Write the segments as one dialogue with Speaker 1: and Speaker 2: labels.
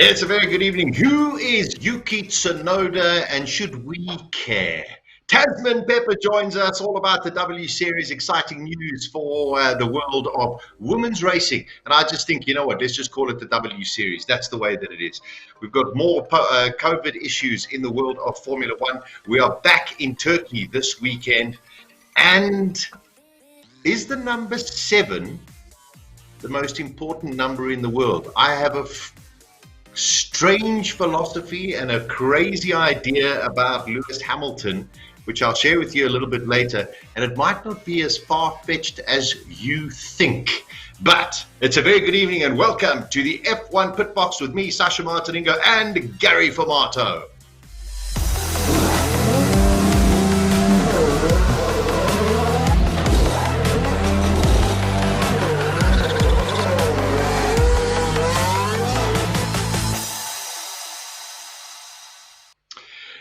Speaker 1: It's a very good evening. Who is Yuki Tsunoda and should we care? Tasmin Pepper joins us, all about the W Series, exciting news for the world of women's racing. And I just think, you know what, let's just call it the W Series. That's the way that it is. We've got more COVID issues in the world of Formula One. We are back in Turkey this weekend. And is the number 7 the most important number in the world? I have a strange philosophy and a crazy idea about Lewis Hamilton, which I'll share with you a little bit later, and it might not be as far-fetched as you think. But it's a very good evening and welcome to the F1 Pit Box with me, Sasha Martiningo, and Gary Formato.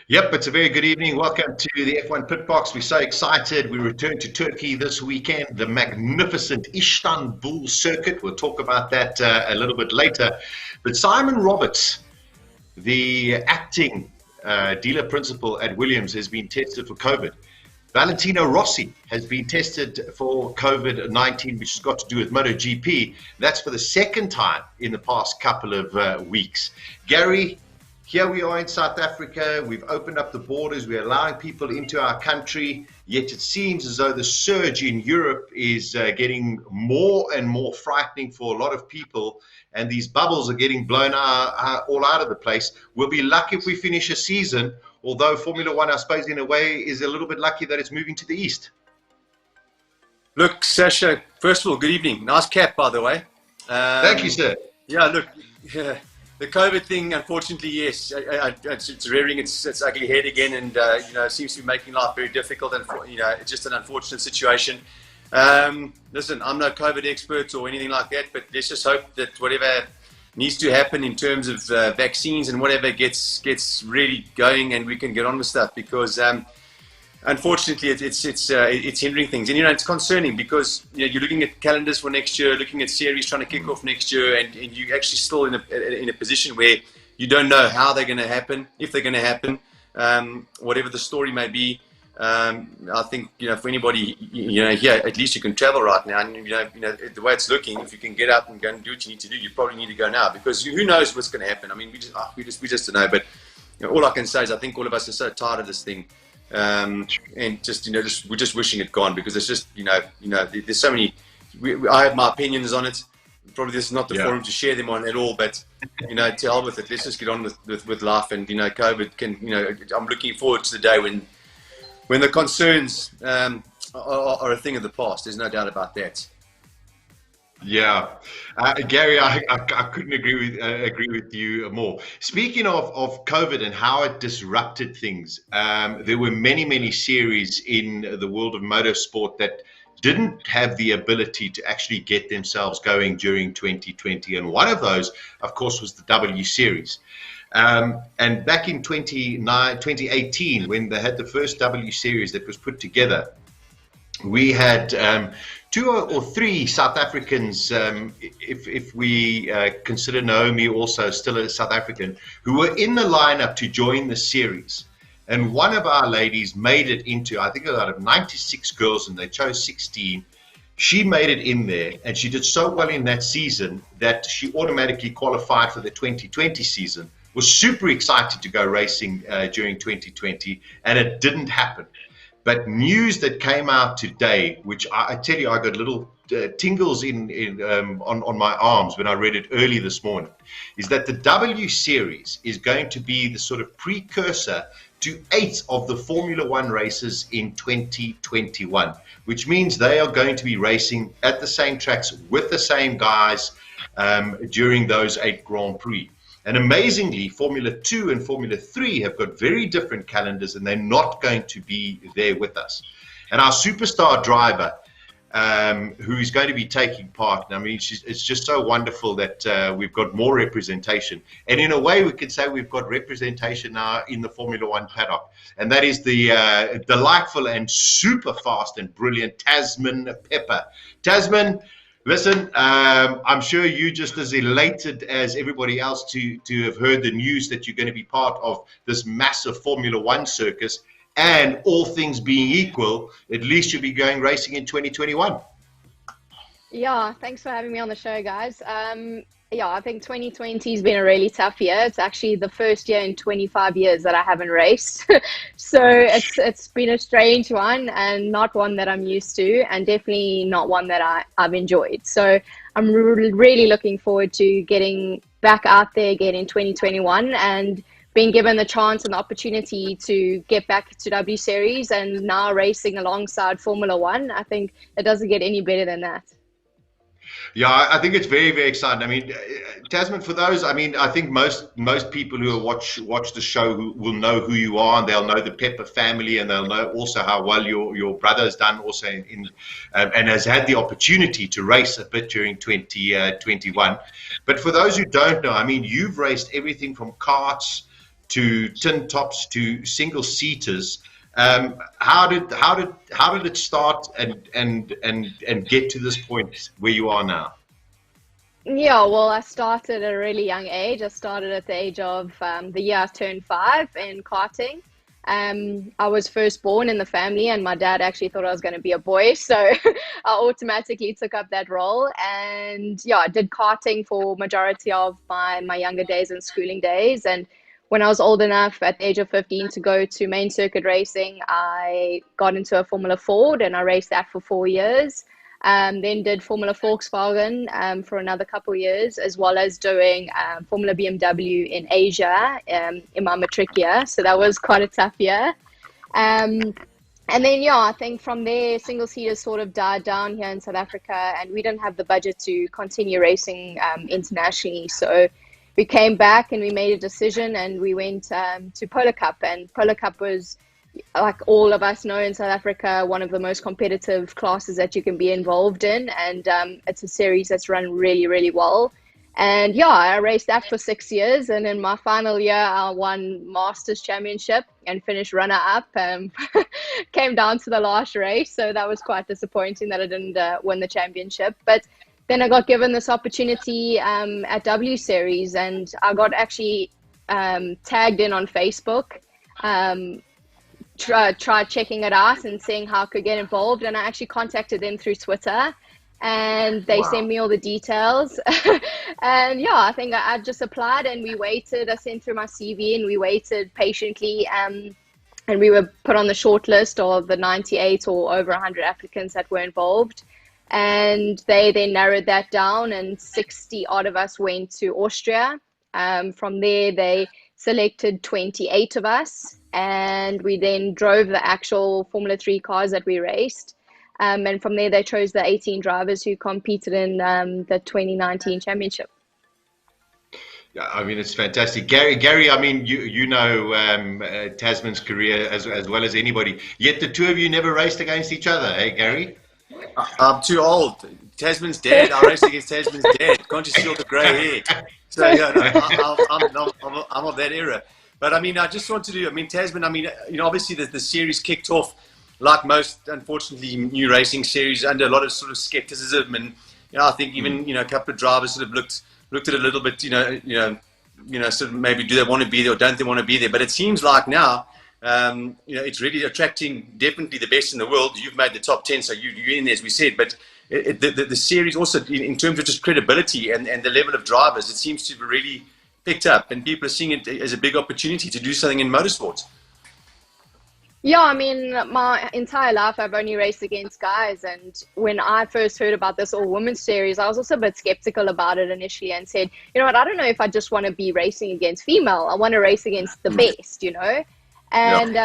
Speaker 1: Yep, it's a very good evening. Welcome to the F1 Pit Box. We're so excited. We return to Turkey this weekend, the magnificent Istanbul circuit. We'll talk about that a little bit later. But Simon Roberts, the acting dealer principal at Williams, has been tested for COVID. Valentino Rossi has been tested for COVID-19, which has got to do with MotoGP. That's for the second time in the past couple of weeks. Gary, here we are in South Africa. We've opened up the borders. We're allowing people into our country. Yet it seems as though the surge in Europe is getting more and more frightening for a lot of people. And these bubbles are getting blown all out of the place. We'll be lucky if we finish a season. Although Formula One, I suppose, in a way, is a little bit lucky that it's moving to the east.
Speaker 2: Look, Sasha, first of all, good evening. Nice cap, by the way.
Speaker 1: Thank you, sir.
Speaker 2: Yeah, look. Yeah. The COVID thing, unfortunately, yes, it's rearing its ugly head again, and it seems to be making life very difficult. And it's just an unfortunate situation. Listen, I'm no COVID expert or anything like that, but let's just hope that whatever needs to happen in terms of vaccines and whatever gets really going, and we can get on with stuff. Because unfortunately, it's hindering things, and it's concerning because you're looking at calendars for next year, looking at series trying to kick off next year, and you're actually still in a position where you don't know how they're going to happen, if they're going to happen, whatever the story may be. I think for anybody here, at least you can travel right now, and the way it's looking, if you can get out and go and do what you need to do, you probably need to go now, because who knows what's going to happen. I mean, we just don't know. But all I can say is I think all of us are so tired of this thing. And we're just wishing it gone, because it's just there's so many. I have my opinions on it. Probably this is not the forum to share them on at all, but to hell with it. Let's just get on with life. And COVID can I'm looking forward to the day when the concerns are a thing of the past. There's no doubt about that.
Speaker 1: Yeah, Gary, I couldn't agree with you more. Speaking of COVID and how it disrupted things, there were many series in the world of motorsport that didn't have the ability to actually get themselves going during 2020, and one of those, of course, was the W Series. And back in 2018, when they had the first W Series that was put together, we had 2 or 3 South Africans, if we consider Naomi also still a South African, who were in the lineup to join the series. And one of our ladies made it into, I think out of 96 girls, and they chose 16, she made it in there, and she did so well in that season that she automatically qualified for the 2020 season. Was super excited to go racing during 2020, and it didn't happen. But news that came out today, which I tell you, I got little tingles on my arms when I read it early this morning, is that the W Series is going to be the sort of precursor to 8 of the Formula One races in 2021, which means they are going to be racing at the same tracks with the same guys during those 8 Grand Prix. And amazingly, Formula 2 and Formula 3 have got very different calendars, and they're not going to be there with us. And our superstar driver, who is going to be taking part, I mean, it's just so wonderful that we've got more representation. And in a way, we could say we've got representation now in the Formula 1 paddock. And that is the delightful and super fast and brilliant Tasmin Pepper. Tasmin, Listen, I'm sure you're just as elated as everybody else to have heard the news that you're going to be part of this massive Formula One circus. And all things being equal, at least you'll be going racing in 2021.
Speaker 3: Yeah, thanks for having me on the show, guys. Yeah, I think 2020 has been a really tough year. It's actually the first year in 25 years that I haven't raced. So it's been a strange one and not one that I'm used to, and definitely not one that I've enjoyed. So I'm really looking forward to getting back out there again in 2021 and being given the chance and the opportunity to get back to W Series and now racing alongside Formula One. I think it doesn't get any better than that.
Speaker 1: Yeah, I think it's very, very exciting. I mean, Tasmin, for those, I mean, I think most people who watch the show who will know who you are, and they'll know the Pepper family, and they'll know also how well your brother has done also and has had the opportunity to race a bit during 2021. But for those who don't know, I mean, you've raced everything from karts to tin tops to single seaters. How did it start and get to this point where you are now?
Speaker 3: Yeah, well, I started at a really young age. I started at the age of the year I turned 5 in karting. I was first born in the family, and my dad actually thought I was going to be a boy, so I automatically took up that role. And yeah, I did karting for majority of my younger days and schooling days. And when I was old enough at the age of 15 to go to main circuit racing, I got into a Formula Ford and I raced that for 4 years. Then did Formula Volkswagen for another couple of years, as well as doing Formula BMW in Asia in my matric year. So that was quite a tough year. And then, yeah, I think from there, single seaters sort of died down here in South Africa, and we didn't have the budget to continue racing internationally. So we came back and we made a decision and we went to Polo Cup. And Polo Cup was, like all of us know in South Africa, one of the most competitive classes that you can be involved in. And it's a series that's run really, really well. And yeah, I raced that for 6 years. And in my final year, I won Masters Championship and finished runner-up. Came down to the last race. So that was quite disappointing that I didn't win the championship. But then I got given this opportunity at W Series, and I got actually tagged in on Facebook. Tried checking it out and seeing how I could get involved, and I actually contacted them through Twitter, and they sent me all the details. And yeah, I think I just applied and we waited. I sent through my CV and we waited patiently, and we were put on the short list of the 98 or over 100 applicants that were involved. And they then narrowed that down, and 60 odd of us went to Austria. From there, they selected 28 of us, and we then drove the actual Formula 3 cars that we raced. And from there, they chose the 18 drivers who competed in the 2019 championship.
Speaker 1: Yeah, I mean, it's fantastic. Gary, I mean, you know Tasmin's career as well as anybody, yet the two of you never raced against each other, eh, Gary?
Speaker 2: I'm too old. Tasmin's dead. I raced against Tasmin's dead. Can't you see all the grey hair? So yeah, no, I'm of that era. But I mean, I just wanted to. I mean, Tasmin. I mean, you know, obviously the series kicked off like most, unfortunately, new racing series under a lot of sort of skepticism, and you know, I think even a couple of drivers sort of looked at it a little bit, sort of maybe do they want to be there or don't they want to be there? But it seems like now. It's really attracting definitely the best in the world. You've made the top 10, so you're in there, as we said. But the series also, in terms of just credibility and the level of drivers, it seems to have really picked up, and people are seeing it as a big opportunity to do something in motorsports.
Speaker 3: Yeah, I mean, my entire life I've only raced against guys, and when I first heard about this all-women's series, I was also a bit skeptical about it initially and said, you know what, I don't know if I just want to be racing against female. I want to race against the best, And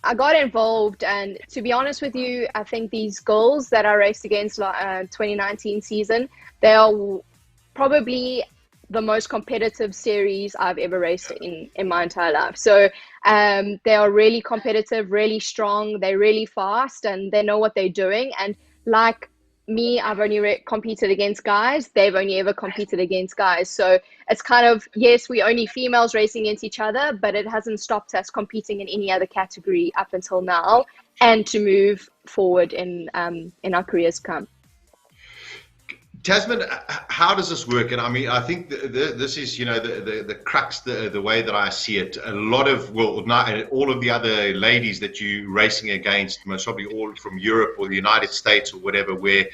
Speaker 3: I got involved, and to be honest with you, I think these girls that I raced against 2019 season, they are probably the most competitive series I've ever raced in my entire life. So they are really competitive, really strong, they're really fast, and they know what they're doing. And like me, I've only competed against guys. They've only ever competed against guys. So it's kind of, yes, we're only females racing against each other, but it hasn't stopped us competing in any other category up until now, and to move forward in our careers come.
Speaker 1: Tasmin, how does this work? And I mean, I think this is, the crux, the way that I see it. A lot of, well, not all of the other ladies that you're racing against, most probably all from Europe or the United States or whatever, where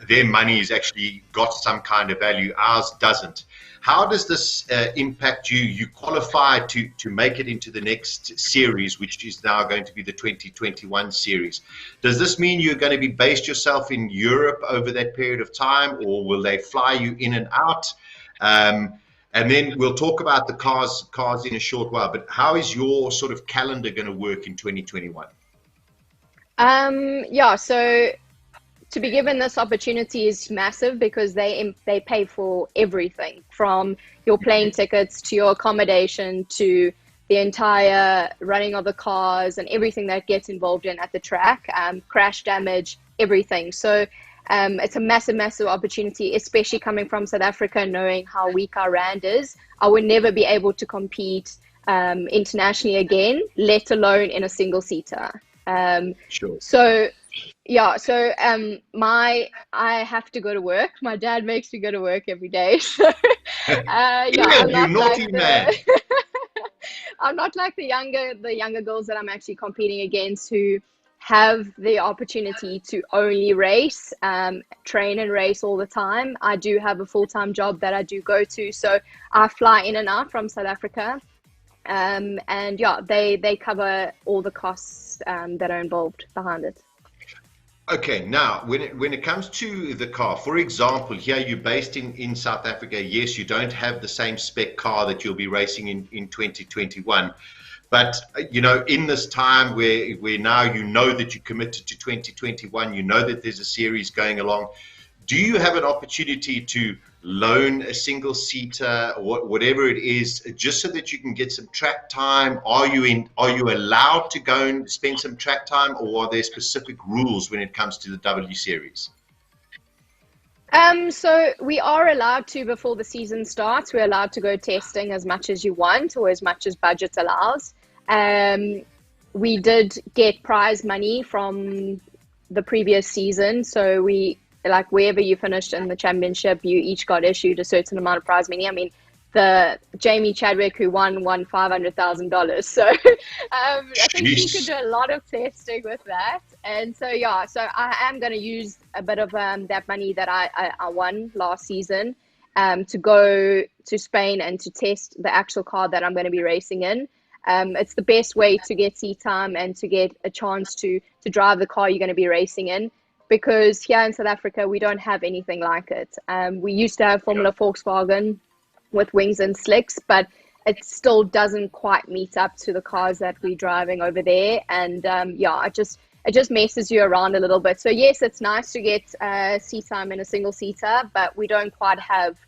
Speaker 1: their money has actually got some kind of value, ours doesn't. How does this impact you? You qualified to make it into the next series, which is now going to be the 2021 series. Does this mean you're going to be based yourself in Europe over that period of time, or will they fly you in and out? And then we'll talk about the cars in a short while. But how is your sort of calendar going to work in 2021?
Speaker 3: Yeah, so to be given this opportunity is massive because they pay for everything from your plane tickets to your accommodation to the entire running of the cars and everything that gets involved in at the track, crash damage, everything. So it's a massive opportunity, especially coming from South Africa, knowing how weak our rand is. I would never be able to compete internationally again, let alone in a single seater.
Speaker 1: Sure.
Speaker 3: So yeah, so I have to go to work. My dad makes me go to work every day. So yeah, I'm
Speaker 1: you
Speaker 3: not
Speaker 1: naughty
Speaker 3: like
Speaker 1: man.
Speaker 3: I'm not like the younger girls that I'm actually competing against who have the opportunity to only race, train and race all the time. I do have a full-time job that I do go to, so I fly in and out from South Africa. And yeah, they cover all the costs that are involved behind it.
Speaker 1: Okay, now when it comes to the car, for example, here you're based in South Africa. Yes, you don't have the same spec car that you'll be racing in 2021. But, in this time where now that you're committed to 2021, that there's a series going along, do you have an opportunity to loan a single seater or whatever it is, just so that you can get some track time? Are you allowed to go and spend some track time, or are there specific rules when it comes to the W Series?
Speaker 3: So we are allowed to, before the season starts, we're allowed to go testing as much as you want or as much as budget allows. We did get prize money from the previous season, so like wherever you finished in the championship, you each got issued a certain amount of prize money. I mean, the Jamie Chadwick who won $500,000. So I think he could do a lot of testing with that. And so yeah, so I am going to use a bit of that money that I won last season to go to Spain and to test the actual car that I'm going to be racing in. It's the best way to get seat time and to get a chance to drive the car you're going to be racing in. Because here in South Africa, we don't have anything like it. We used to have Formula Volkswagen with wings and slicks, but it still doesn't quite meet up to the cars that we're driving over there. And yeah, it just messes you around a little bit. So yes, it's nice to get seat time in a single seater, but we don't quite have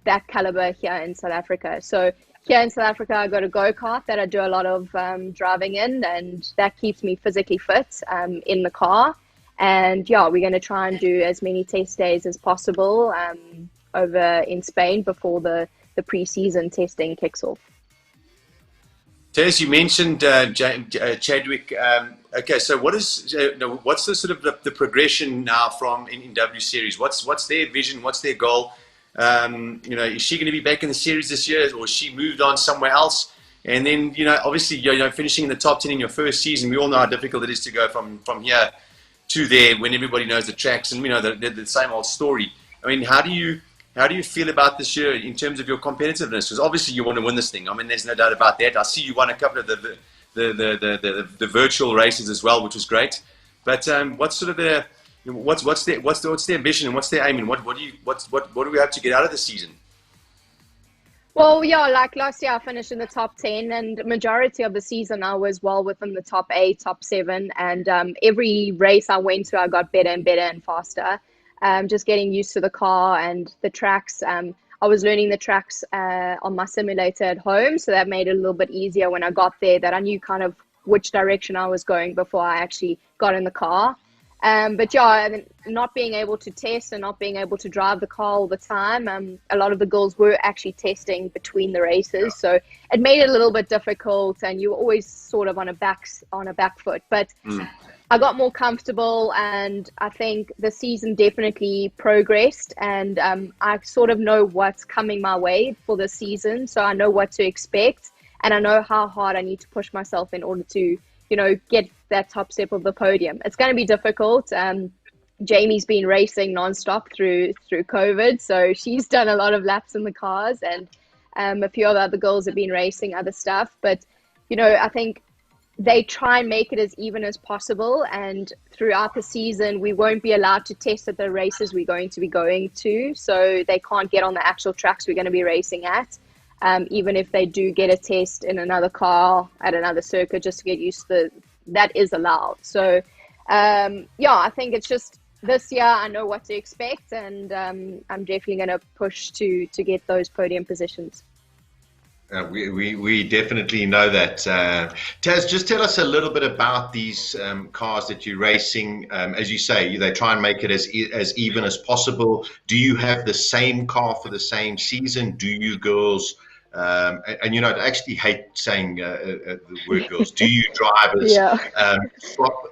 Speaker 3: that caliber here in South Africa. So here in South Africa, I got a go-kart that I do a lot of driving in, and that keeps me physically fit in the car. And yeah, we're going to try and do as many test days as possible over in Spain before the pre-season testing kicks off.
Speaker 2: Tess, you mentioned Chadwick. Okay, so what's the sort of the progression now from in W Series? What's their vision? What's their goal? Is she going to be back in the series this year, or she moved on somewhere else? And then obviously finishing in the top 10 in your first season, we all know how difficult it is to go from here to there when everybody knows the tracks, and the same old story. I mean, how do you feel about this year in terms of your competitiveness? Because obviously you want to win this thing. I mean, there's no doubt about that. I see you won a couple of the virtual races as well, which was great. But what's sort of what's the ambition and what's their aim, and what do we have to get out of the season?
Speaker 3: Well, yeah, like last year I finished in the top 10, and majority of the season I was well within the top 8, top 7, and every race I went to I got better and better and faster. Just getting used to the car and the tracks. I was learning the tracks on my simulator at home, so that made it a little bit easier when I got there, that I knew kind of which direction I was going before I actually got in the car. But yeah, not being able to test and not being able to drive the car all the time, a lot of the girls were actually testing between the races, so it made it a little bit difficult, and you were always sort of on a back foot. But I got more comfortable, and I think the season definitely progressed, and I sort of know what's coming my way for the season, so I know what to expect, and I know how hard I need to push myself in order to, get that top step of the podium. It's going to be difficult. Jamie's been racing nonstop through COVID, so she's done a lot of laps in the cars, and a few of the other girls have been racing other stuff, but I think they try and make it as even as possible, and throughout the season we won't be allowed to test at the races we're going to be going to, so they can't get on the actual tracks we're going to be racing at, even if they do get a test in another car at another circuit just to get used to that is allowed. So I think it's just this year I know what to expect, and I'm definitely going to push to get those podium positions.
Speaker 1: We definitely know that. Taz, just tell us a little bit about these cars that you're racing. As you say, they try and make it as even as possible. Do you have the same car for the same season? Do you girls, and I actually hate saying the word girls, do you drivers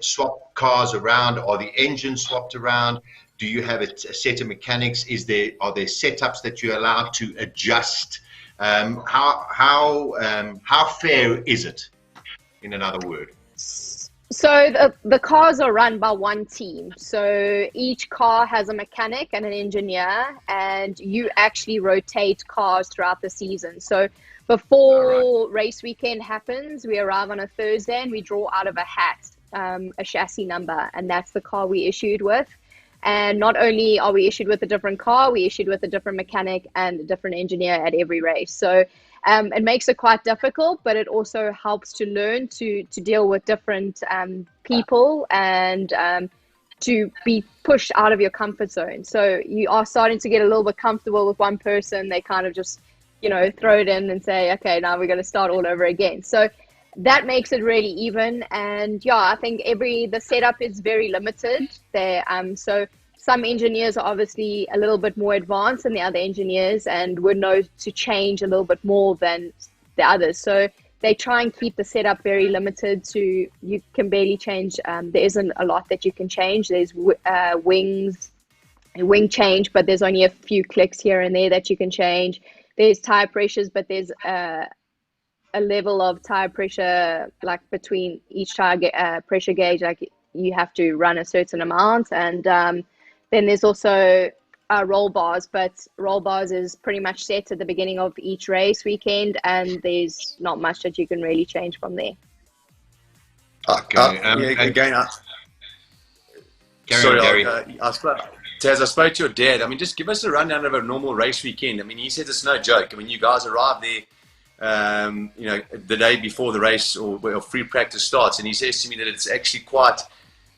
Speaker 1: swap cars around? Are the engines swapped around? Do you have a set of mechanics? Are there setups that you're allowed to adjust? How fair is it, in another word?
Speaker 3: So the cars are run by one team. So each car has a mechanic and an engineer, and you actually rotate cars throughout the season. So before race weekend happens, we arrive on a Thursday and we draw out of a hat a chassis number, and that's the car we issued with. And not only are we issued with a different car, we issued with a different mechanic and a different engineer at every race. So it makes it quite difficult, but it also helps to learn to deal with different people and to be pushed out of your comfort zone. So you are starting to get a little bit comfortable with one person. They kind of just, throw it in and say, okay, now we're going to start all over again. So that makes it really even. And I think the setup is very limited there. So some engineers are obviously a little bit more advanced than the other engineers and would know to change a little bit more than the others. So they try and keep the setup very limited to, you can barely change. There isn't a lot that you can change. There's wing change, but there's only a few clicks here and there that you can change. There's tire pressures, but there's a level of tire pressure, like between each tire pressure gauge, like you have to run a certain amount. And then there's also roll bars, but roll bars is pretty much set at the beginning of each race weekend, and there's not much that you can really change from there.
Speaker 1: Okay. Gary.
Speaker 2: Taz, I spoke to your dad. I mean, just give us a rundown of a normal race weekend. I mean, he said it's no joke. I mean, you guys arrive there the day before the race or free practice starts, and he says to me that it's actually quite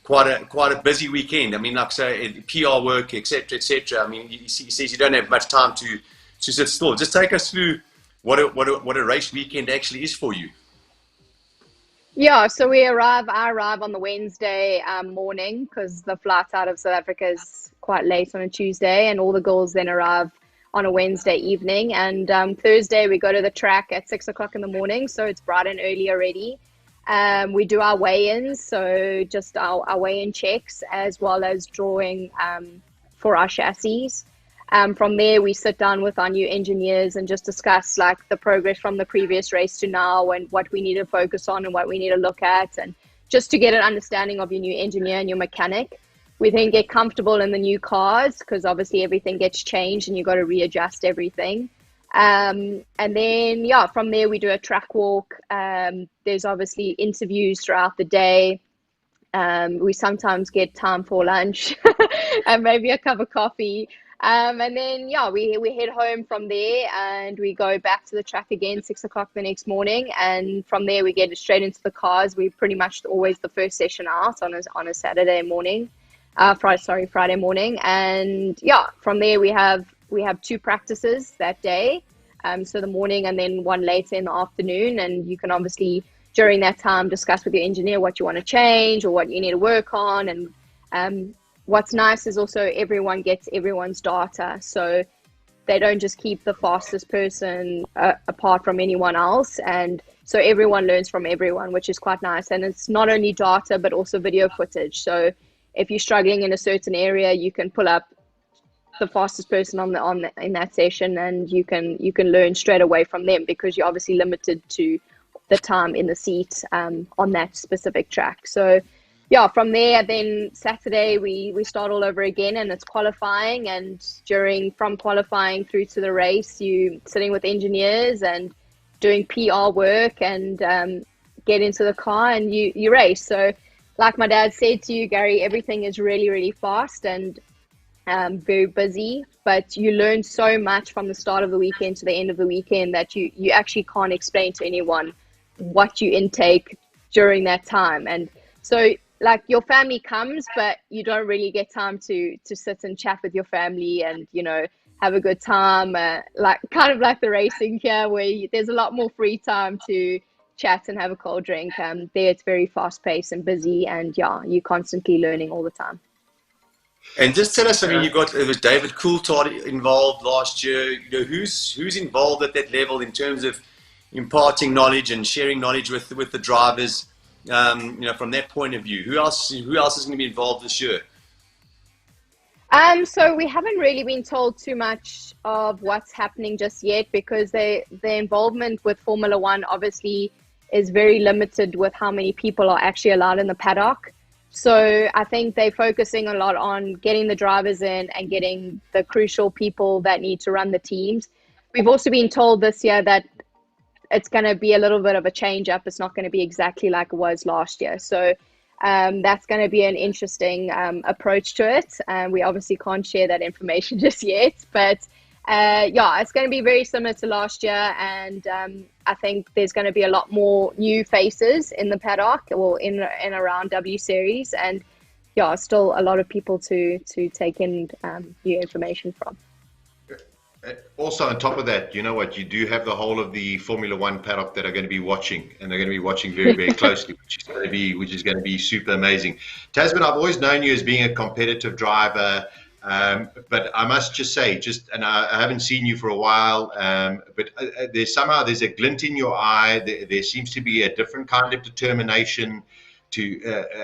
Speaker 2: a busy weekend. I mean, like say PR work, etc. I mean, he says you don't have much time to sit still. Just take us through what a race weekend actually is for you.
Speaker 3: Yeah, so I arrive on the Wednesday morning, because the flight out of South Africa is quite late on a Tuesday, and all the girls then arrive on a Wednesday evening. And Thursday we go to the track at 6 o'clock in the morning, so it's bright and early already. We do our weigh-ins, so just our weigh-in checks, as well as drawing for our chassis. From there, we sit down with our new engineers and just discuss like the progress from the previous race to now, and what we need to focus on and what we need to look at, and just to get an understanding of your new engineer and your mechanic. We then get comfortable in the new cars, because obviously everything gets changed and you've got to readjust everything. And then, from there we do a track walk. There's obviously interviews throughout the day. We sometimes get time for lunch and maybe a cup of coffee. And then, we head home from there, and we go back to the track again, 6 o'clock the next morning. And from there, we get straight into the cars. We pretty much always the first session out on a Saturday morning, Friday morning. And from there, we have 2 practices that day. So the morning and then one later in the afternoon. And you can obviously, during that time, discuss with your engineer what you want to change or what you need to work on. And what's nice is also everyone gets everyone's data. So they don't just keep the fastest person apart from anyone else. And So everyone learns from everyone, which is quite nice. And it's not only data, but also video footage. So if you're struggling in a certain area, you can pull up the fastest person in that session, and you can learn straight away from them, because you're obviously limited to the time in the seat on that specific track. So yeah, from there, then Saturday we start all over again, and it's qualifying. And from qualifying through to the race, you sitting with engineers and doing PR work, and get into the car and you race. So like my dad said to you, Gary, everything is really, really fast and very busy, but you learn so much from the start of the weekend to the end of the weekend that you actually can't explain to anyone what you intake during that time. And so like your family comes, but you don't really get time to sit and chat with your family and, you know, have a good time, like kind of like the racing here, where there's a lot more free time to chat and have a cold drink. There it's very fast paced and busy, and yeah, you're constantly learning all the time.
Speaker 2: And just tell us, I mean, it was David Coulthard involved last year. You know, who's involved at that level in terms of imparting knowledge and sharing knowledge with the drivers? You know, from that point of view, who else is going to be involved this year?
Speaker 3: So we haven't really been told too much of what's happening just yet, because the involvement with Formula One obviously is very limited with how many people are actually allowed in the paddock. So I think they're focusing a lot on getting the drivers in and getting the crucial people that need to run the teams. We've also been told this year that it's going to be a little bit of a change up. It's not going to be exactly like it was last year. So that's going to be an interesting approach to it. We obviously can't share that information just yet, but yeah, it's going to be very similar to last year. And I think there's going to be a lot more new faces in the paddock, or in and around W Series. And yeah, still a lot of people to take in new information from.
Speaker 1: Also, on top of that, you know what? You do have the whole of the Formula One paddock that are going to be watching, and they're going to be watching very, very closely, which is going to be super amazing. Tasmin, I've always known you as being a competitive driver, but I must just say, and I haven't seen you for a while, but there's a glint in your eye. There seems to be a different kind of determination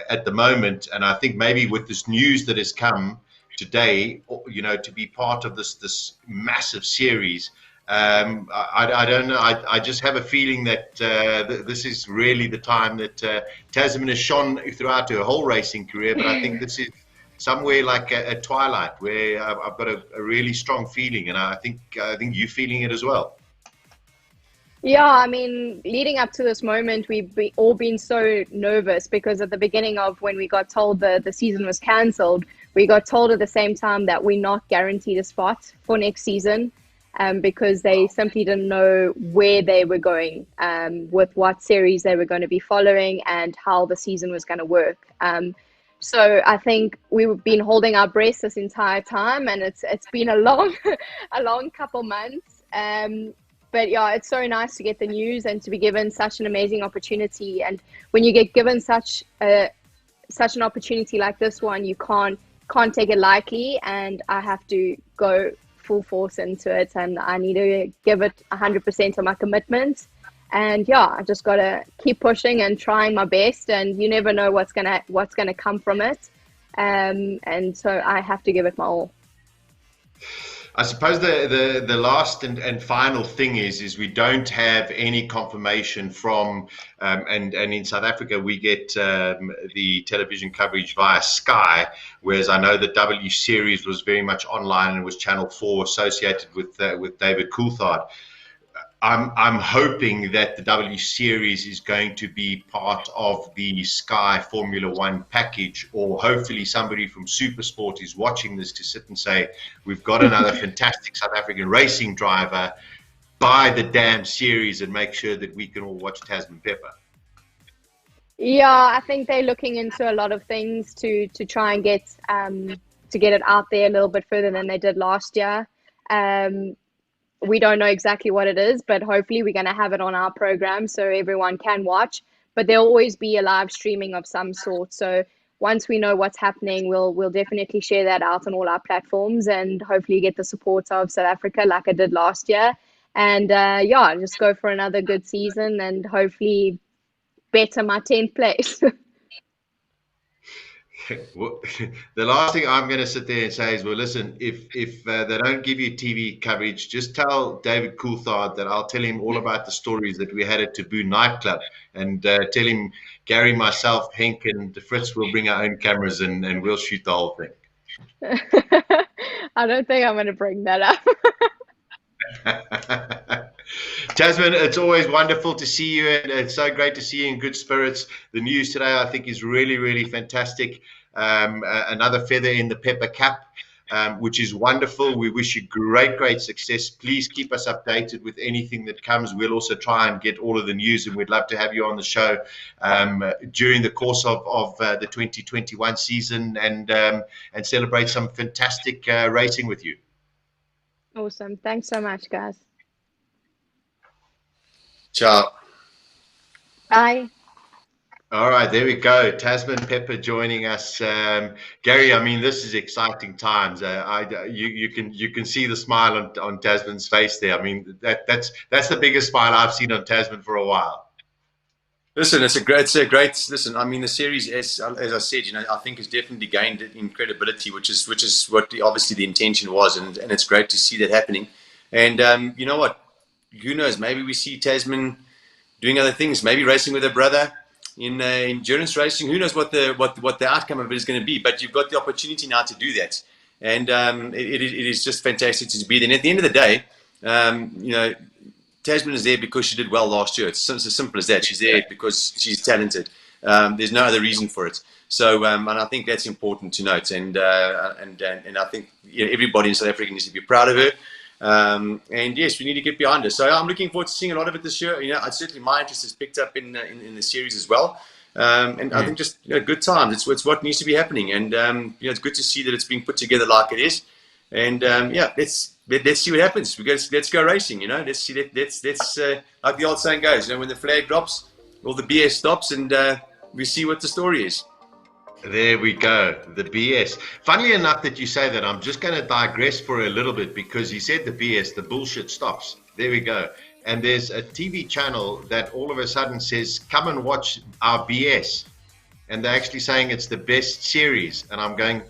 Speaker 1: at the moment, and I think maybe with this news that has come today, you know, to be part of this massive series. I don't know. I just have a feeling that this is really the time that Tasmin has shone throughout her whole racing career. But I think this is somewhere like a twilight where I've got a really strong feeling, and I think you're feeling it as well.
Speaker 3: Yeah, I mean, leading up to this moment, we've all been so nervous, because at the beginning of when we got told the season was cancelled, we got told at the same time that we're not guaranteed a spot for next season, because they simply didn't know where they were going, with what series they were going to be following and how the season was going to work. So I think we've been holding our breath this entire time, and it's been a long couple months. But yeah, it's so nice to get the news and to be given such an amazing opportunity. And when you get given such an opportunity like this one, you can't take it lightly. And I have to go full force into it, and I need to give it 100% of my commitment. And yeah, I just gotta keep pushing and trying my best. And you never know what's gonna come from it. And so I have to give it my all.
Speaker 1: I suppose the last and final thing is we don't have any confirmation from and in South Africa we get the television coverage via Sky, whereas I know the W Series was very much online and was Channel 4 associated with David Coulthard. I'm hoping that the W Series is going to be part of the Sky Formula One package, or hopefully somebody from Supersport is watching this to sit and say, we've got another fantastic South African racing driver, buy the damn series and make sure that we can all watch Tasmin Pepper.
Speaker 3: Yeah, I think they're looking into a lot of things to try and get it out there a little bit further than they did last year. We don't know exactly what it is, but hopefully we're going to have it on our program so everyone can watch. But there'll always be a live streaming of some sort. So once we know what's happening, we'll definitely share that out on all our platforms, and hopefully get the support of South Africa like I did last year. and yeah, just go for another good season and hopefully better my 10th place.
Speaker 1: Well, the last thing I'm going to sit there and say is, well, listen, if they don't give you TV coverage, just tell David Coulthard that I'll tell him all about the stories that we had at Taboo nightclub, and tell him Gary, myself, Henk, and Fritz will bring our own cameras and we'll shoot the whole thing.
Speaker 3: I don't think I'm going to bring that up.
Speaker 1: Tasmin, it's always wonderful to see you, and it's so great to see you in good spirits. The news today, I think, is really, really fantastic. Another feather in the Pepper cap, which is wonderful. We wish you great, great success. Please keep us updated with anything that comes. We'll also try and get all of the news, and we'd love to have you on the show during the course of the 2021 season and celebrate some fantastic racing with you.
Speaker 3: Awesome. Thanks so much, guys.
Speaker 2: Ciao.
Speaker 3: Bye.
Speaker 1: All right, there we go. Tasmin Pepper joining us. Gary, I mean, this is exciting times. You can see the smile on Tasmin's face there. I mean, that's the biggest smile I've seen on Tasmin for a while.
Speaker 2: Listen, it's a great. Listen, I mean, the series, as I said, I think has definitely gained in credibility, which is what obviously the intention was, and it's great to see that happening. And you know what? Who knows? Maybe we see Tasmin doing other things. Maybe racing with her brother in endurance racing. Who knows what the outcome of it is going to be? But you've got the opportunity now to do that, and it is just fantastic to be there. And at the end of the day, Tasmin is there because she did well last year. It's as simple as that. She's there because she's talented. There's no other reason for it. So, and I think that's important to note. And I think everybody in South Africa needs to be proud of her. And yes, we need to get behind her. So I'm looking forward to seeing a lot of it this year. Certainly my interest has picked up in the series as well. And I think just good times. It's what needs to be happening. And it's good to see that it's being put together like it is. And let's see what happens. Let's go racing. Let's see. Let's like the old saying goes. When the flag drops, all the BS stops, and we see what the story is.
Speaker 1: There we go, the BS. Funnily enough that you say that, I'm just going to digress for a little bit because he said the BS, the bullshit stops. There we go. And there's a TV channel that all of a sudden says, come and watch our BS. And they're actually saying it's the best series. And I'm going,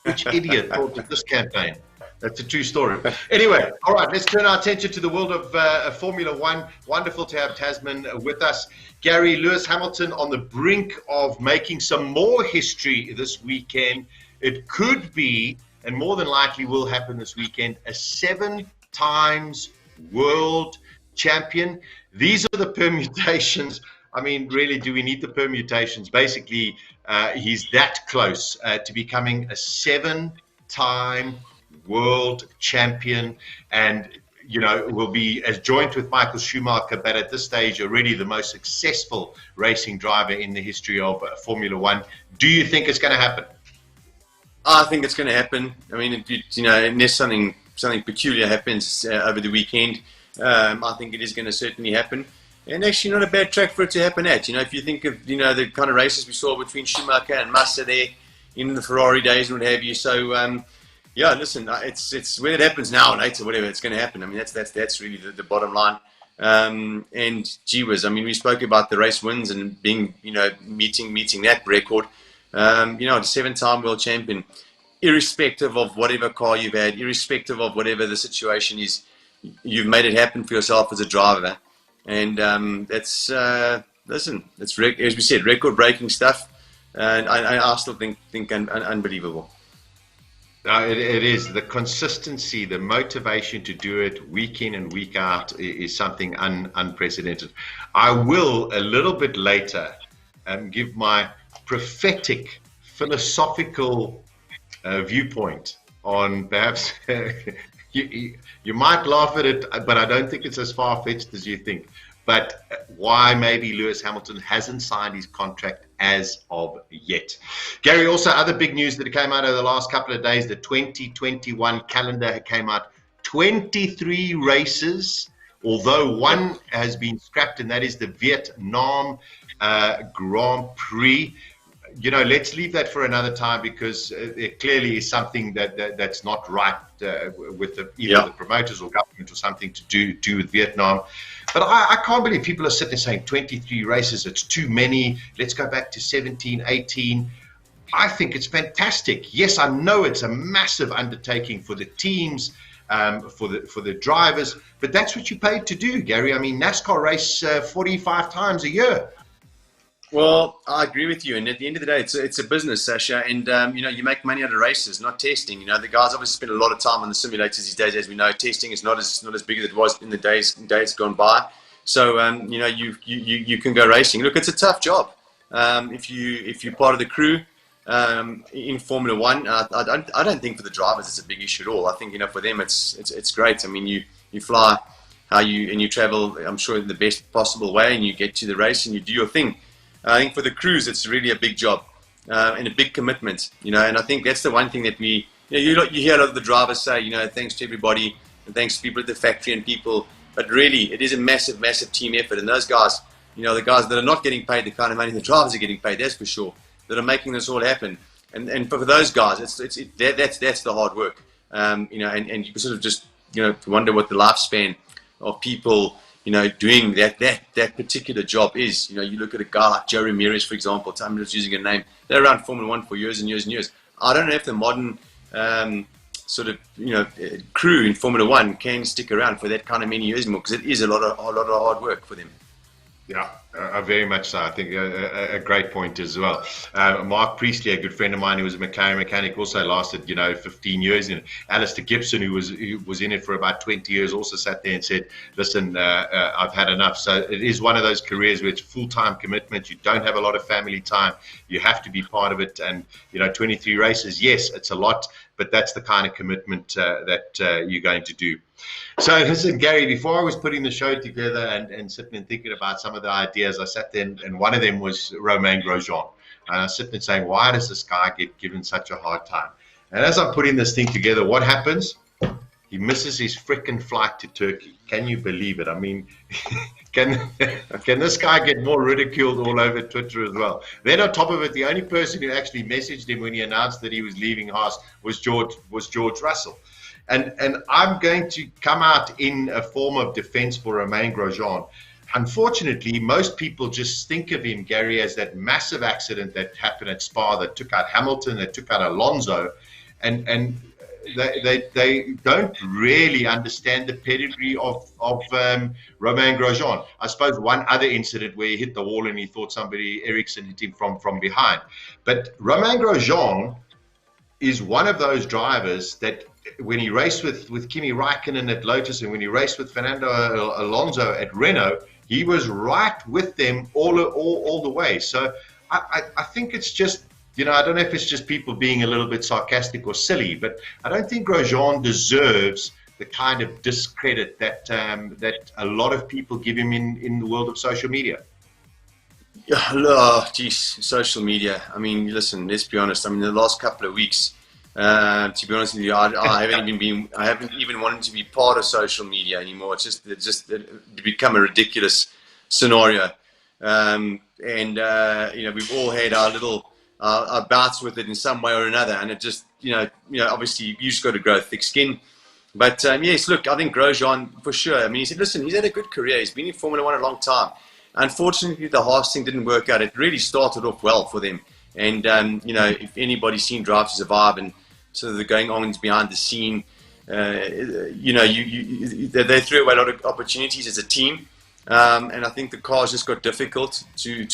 Speaker 1: which idiot thought of this campaign? That's a true story. Anyway, all right, let's turn our attention to the world of Formula One. Wonderful to have Tasmin with us. Gary, Lewis Hamilton on the brink of making some more history this weekend. It could be, and more than likely will happen this weekend, a 7 times world champion. These are the permutations. I mean, really, do we need the permutations? Basically, he's that close to becoming a 7-time world champion, and will be as joint with Michael Schumacher, but at this stage already the most successful racing driver in the history of Formula One. Do you think it's going to happen?
Speaker 2: I think it's going to happen. I mean, unless something peculiar happens over the weekend, I think it is going to certainly happen. And actually, not a bad track for it to happen at. If you think of the kind of races we saw between Schumacher and Massa there in the Ferrari days and what have you. So. Yeah, listen, it's when it happens now or later, whatever, it's going to happen. I mean, that's really the bottom line. And gee whiz, I mean, we spoke about the race wins and being, meeting that record. A 7-time world champion, irrespective of whatever car you've had, irrespective of whatever the situation is, you've made it happen for yourself as a driver. And that's, listen, it's as we said, record-breaking stuff. And I still think unbelievable.
Speaker 1: No, it is. The consistency, the motivation to do it week in and week out is something unprecedented. I will, a little bit later, give my prophetic, philosophical viewpoint on perhaps, you might laugh at it, but I don't think it's as far-fetched as you think. But why maybe Lewis Hamilton hasn't signed his contract as of yet. Gary, also other big news that came out over the last couple of days, the 2021 calendar came out. 23 races, although one has been scrapped, and that is the Vietnam Grand Prix. let's leave that for another time, because it clearly is something that's not right with either the promoters or government, or something to do with Vietnam. But I can't believe people are sitting there saying 23 races, it's too many. Let's go back to 17, 18. I think it's fantastic. Yes, I know it's a massive undertaking for the teams, for the drivers, but that's what you paid to do, Gary. I mean, NASCAR race 45 times a year.
Speaker 2: Well, I agree with you. And at the end of the day, it's a business, Sasha. And, you make money out of races, not testing. The guys obviously spend a lot of time on the simulators these days. As we know, testing is not as big as it was in the days gone by. So, you can go racing. Look, it's a tough job. If you're part of the crew in Formula One, I don't think for the drivers it's a big issue at all. I think, for them it's great. I mean, you fly and you travel, I'm sure, in the best possible way, and you get to the race and you do your thing. I think for the crews, it's really a big job and a big commitment, and I think that's the one thing that you hear a lot of the drivers say, thanks to everybody and thanks to people at the factory and people, but really it is a massive, massive team effort. And those guys, the guys that are not getting paid the kind of money the drivers are getting paid, that's for sure, that are making this all happen. And for those guys, that's the hard work, and you sort of just, wonder what the lifespan of people doing that particular job is. You look at a guy like Joe Ramirez, for example. I'm just using a name. They're around Formula One for years and years and years. I don't know if the modern crew in Formula One can stick around for that kind of many years more, because it is a lot of hard work for them.
Speaker 1: Yeah, very much so. I think a great point as well. Mark Priestley, a good friend of mine, who was a McLaren mechanic, also lasted 15 years. And Alistair Gibson, who was in it for about 20 years, also sat there and said, "Listen, I've had enough." So it is one of those careers where it's full-time commitment. You don't have a lot of family time. You have to be part of it. And 23 races, yes, it's a lot, but that's the kind of commitment that you're going to do. So listen, Gary, before I was putting the show together and sitting and thinking about some of the ideas, I sat there and one of them was Romain Grosjean. And I was sitting and saying, why does this guy get given such a hard time? And as I'm putting this thing together, what happens? He misses his frickin' flight to Turkey. Can you believe it? I mean, can this guy get more ridiculed all over Twitter as well? Then on top of it, the only person who actually messaged him when he announced that he was leaving Haas was George Russell. And I'm going to come out in a form of defense for Romain Grosjean. Unfortunately, most people just think of him, Gary, as that massive accident that happened at Spa that took out Hamilton, that took out Alonso, and they don't really understand the pedigree of Romain Grosjean. I suppose one other incident where he hit the wall and he thought Ericsson hit him from behind. But Romain Grosjean is one of those drivers that, when he raced with Kimi Raikkonen at Lotus and when he raced with Fernando Alonso at Renault, he was right with them all the way. So I think it's just, I don't know if it's just people being a little bit sarcastic or silly, but I don't think Grosjean deserves the kind of discredit that a lot of people give him in the world of social media.
Speaker 2: Oh, geez, social media. I mean, listen, let's be honest. I mean, the last couple of weeks, to be honest with you, I haven't even wanted to be part of social media anymore. It's just become a ridiculous scenario, and we've all had our little our bouts with it in some way or another, and it just obviously you just got to grow thick skin. But yes, look, I think Grosjean for sure. I mean, he said, listen, he's had a good career. He's been in Formula One a long time. Unfortunately, the Haas thing didn't work out. It really started off well for them. And, if anybody's seen Drive to Survive and sort of the going on behind the scene, they threw away a lot of opportunities as a team. And I think the cars just got difficult to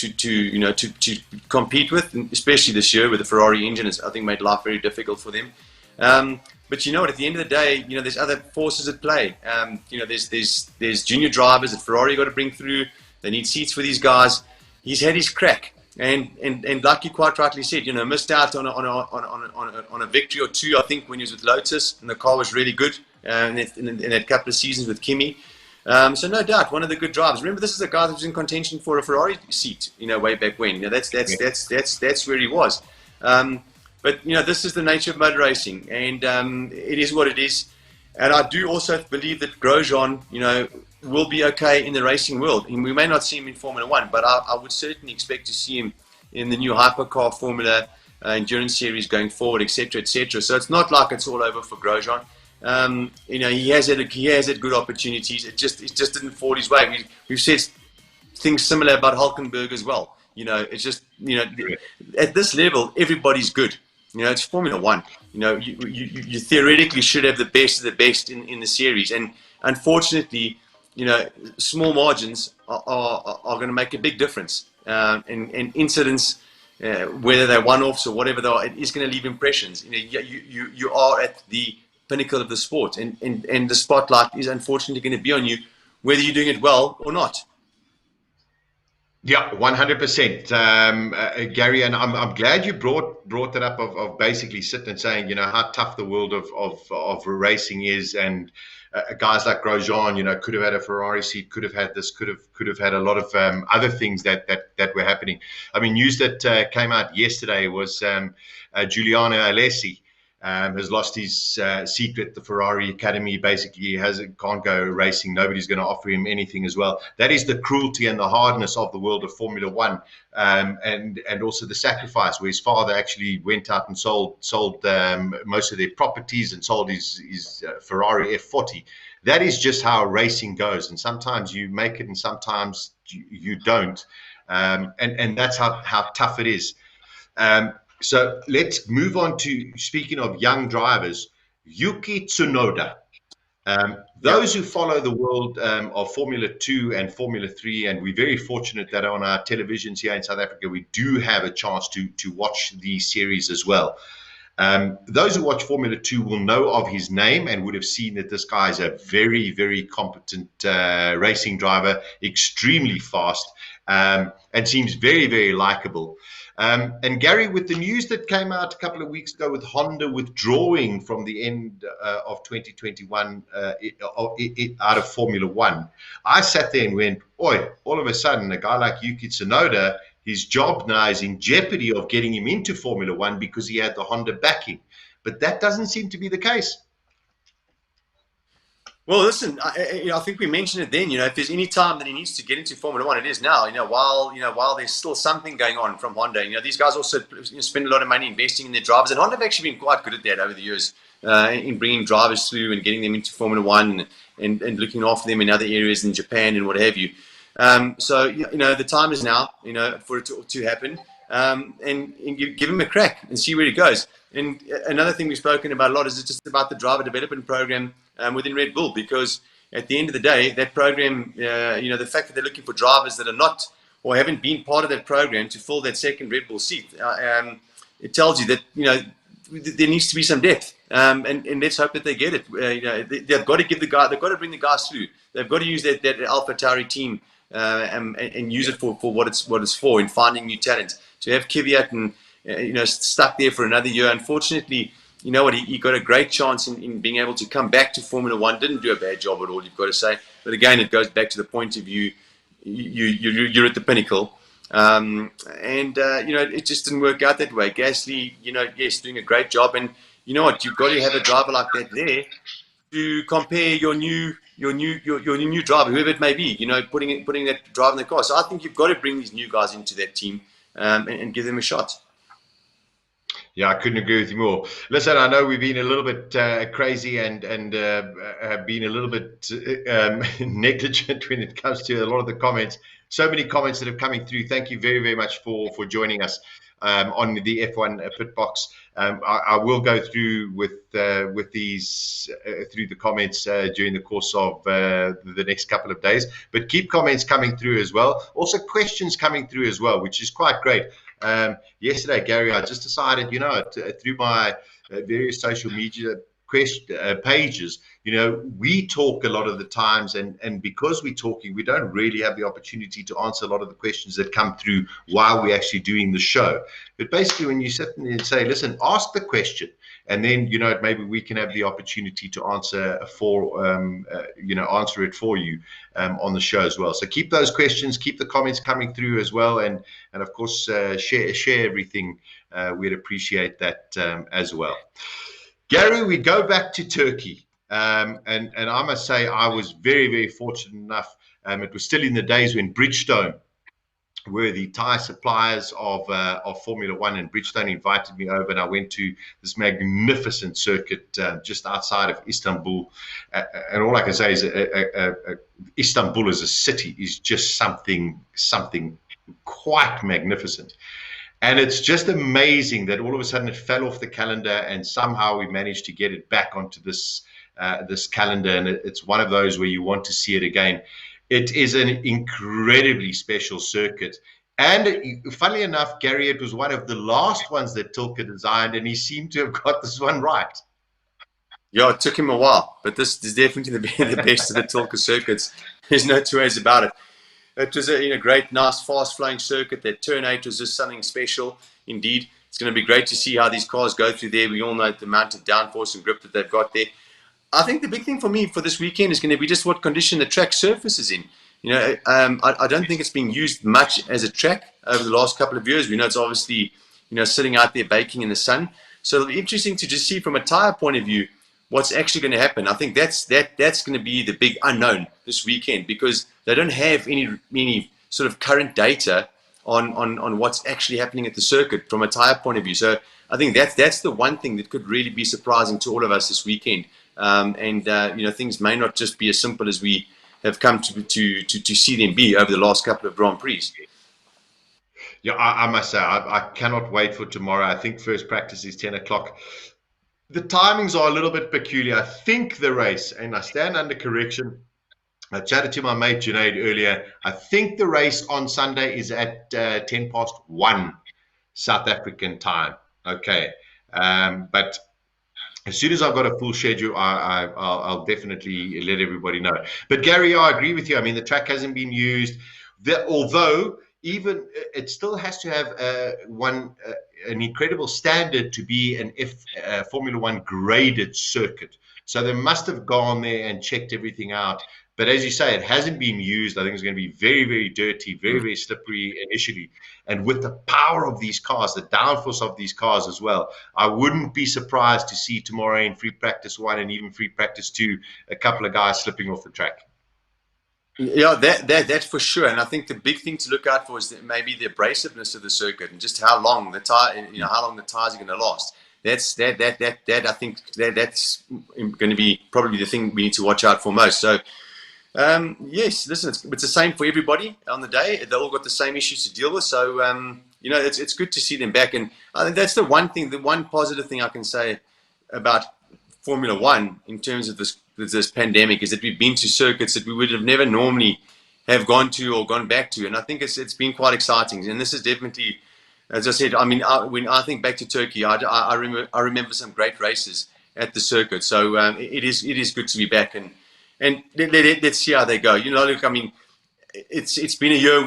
Speaker 2: compete with, especially this year with the Ferrari engine. It's, I think, made life very difficult for them. But you know what? At the end of the day, there's other forces at play. There's junior drivers that Ferrari got to bring through. They need seats for these guys. He's had his crack, and like you quite rightly said, missed out on a victory or two. I think when he was with Lotus, and the car was really good in that couple of seasons with Kimi. So no doubt, one of the good drivers. Remember, this is a guy that was in contention for a Ferrari seat, way back when. That's where he was. But this is the nature of motor racing, and it is what it is. And I do also believe that Grosjean, will be okay in the racing world. And we may not see him in Formula One, but I would certainly expect to see him in the new hypercar formula endurance series going forward, etc., etc. So it's not like it's all over for Grosjean. He has had good opportunities. It just didn't fall his way. We've said things similar about Hulkenberg as well. It's just at this level, everybody's good. It's Formula One. You theoretically should have the best of the best in the series, and unfortunately, small margins are going to make a big difference. And incidents, whether they're one-offs or whatever they are, it is going to leave impressions. You are at the pinnacle of the sport, and the spotlight is unfortunately going to be on you, whether you're doing it well or not.
Speaker 1: Yeah, 100%, Gary, and I'm glad you brought that up of basically sitting and saying how tough the world of racing is, and guys like Grosjean, could have had a Ferrari seat, could have had this, could have had a lot of other things that were happening. I mean, news that came out yesterday was Giuliano Alessi has lost his seat at the Ferrari Academy. Basically, can't go racing. Nobody's going to offer him anything as well. That is the cruelty and the hardness of the world of Formula One, and also the sacrifice, where his father actually went out and sold most of their properties and sold his Ferrari F40. That is just how racing goes, and sometimes you make it, and sometimes you don't, and that's how tough it is. So let's move on to, speaking of young drivers, Yuki Tsunoda. Those who follow the world of Formula 2 and Formula 3, and we're very fortunate that on our televisions here in South Africa, we do have a chance to watch these series as well. Those who watch Formula 2 will know of his name and would have seen that this guy is a very, very competent racing driver, extremely fast, and seems very, very likable. And Gary, with the news that came out a couple of weeks ago with Honda withdrawing from the end of 2021 out of Formula One, I sat there and went, "Oi!" All of a sudden, a guy like Yuki Tsunoda, his job now is in jeopardy of getting him into Formula One because he had the Honda backing. But that doesn't seem to be the case.
Speaker 2: Well, listen, I think we mentioned it then. If there's any time that he needs to get into Formula One, it is now. While there's still something going on from Honda. These guys also spend a lot of money investing in their drivers, and Honda have actually been quite good at that over the years, in bringing drivers through and getting them into Formula One and looking after them in other areas in Japan and what have you. So the time is now, for it to happen, and give him a crack and see where he goes. And another thing we've spoken about a lot is just about the driver development program within Red Bull, because at the end of the day, that program, the fact that they're looking for drivers that are not or haven't been part of that program to fill that second Red Bull seat, it tells you that there needs to be some depth, and let's hope that they get it. They've got to they've got to bring the guys through. They've got to use that AlphaTauri team and use it for what it's for, in finding new talent. To have Kvyat and stuck there for another year. Unfortunately, he got a great chance in being able to come back to Formula One. Didn't do a bad job at all, you've got to say. But again, it goes back to the point of view, you're at the pinnacle. It just didn't work out that way. Gasly, yes, doing a great job. And you know what? You've got to have a driver like that there to compare your new driver, whoever it may be, putting that driver in the car. So I think you've got to bring these new guys into that team and give them a shot.
Speaker 1: Yeah, I couldn't agree with you more. Listen, I know we've been a little bit crazy and have been a little bit negligent when it comes to a lot of the comments. So many comments that have coming through. Thank you very, very much for joining us on the F1 PitBox. I will go through with these through the comments during the course of the next couple of days. But keep comments coming through as well. Also questions coming through as well, which is quite great. Yesterday, Gary, I just decided, through my various social media pages, we talk a lot of the times, and because we're talking, we don't really have the opportunity to answer a lot of the questions that come through while we're actually doing the show. But basically, when you sit and say, listen, ask the question, and then maybe we can have the opportunity to answer answer it for you on the show as well. So keep those questions, keep the comments coming through as well, and of course share everything. We'd appreciate that as well. Gary, we go back to Turkey, and I must say I was very, very fortunate enough. It was still in the days when Bridgestone where the Thai suppliers of Formula One and Bridgestone invited me over, and I went to this magnificent circuit just outside of Istanbul. And all I can say is Istanbul as a city is just something quite magnificent. And it's just amazing that all of a sudden it fell off the calendar, and somehow we managed to get it back onto this calendar. And it's one of those where you want to see it again. It is an incredibly special circuit. And funnily enough, Gary, it was one of the last ones that Tilke designed, and he seemed to have got this one right.
Speaker 2: Yeah, it took him a while, but this is definitely the best of the Tilke circuits. There's no two ways about it. It was a great, nice, fast-flowing circuit. That turn 8 was just something special indeed. It's going to be great to see how these cars go through there. We all know the amount of downforce and grip that they've got there. I think the big thing for me for this weekend is going to be just what condition the track surface is in. I don't think it's being used much as a track over the last couple of years. We know it's obviously, sitting out there baking in the sun. So it'll be interesting to just see from a tire point of view what's actually going to happen. I think that's going to be the big unknown this weekend, because they don't have any sort of current data on what's actually happening at the circuit from a tire point of view. So I think that's the one thing that could really be surprising to all of us this weekend. Things may not just be as simple as we have come to see them be over the last couple of Grand Prix.
Speaker 1: Yeah, I must say, I cannot wait for tomorrow. I think first practice is 10 o'clock. The timings are a little bit peculiar. I think the race, and I stand under correction, I chatted to my mate Junaid earlier, I think the race on Sunday is at 1:10 South African time. Okay. But as soon as I've got a full schedule, I'll definitely let everybody know. But Gary, I agree with you. I mean, the track hasn't been used. Although even it still has to have an incredible standard to be an Formula One graded circuit. So they must have gone there and checked everything out. But as you say, it hasn't been used. I think it's going to be very, very dirty, very, very slippery initially. And with the power of these cars, the downforce of these cars as well, I wouldn't be surprised to see tomorrow in free practice 1 and even free practice 2, a couple of guys slipping off the track.
Speaker 2: Yeah, that's for sure. And I think the big thing to look out for is maybe the abrasiveness of the circuit and just how long the tire, how long the tires are going to last. I think that's going to be probably the thing we need to watch out for most. So, yes, listen, it's the same for everybody on the day. They all got the same issues to deal with. So, it's good to see them back. And I think that's the one positive thing I can say about Formula One in terms of this pandemic is that we've been to circuits that we would have never normally have gone to or gone back to. And I think it's been quite exciting. And this is definitely, as I said, I mean, when I think back to Turkey, I remember some great races at the circuit. So it is good to be back, and let's see how they go. Look, I mean, it's been a year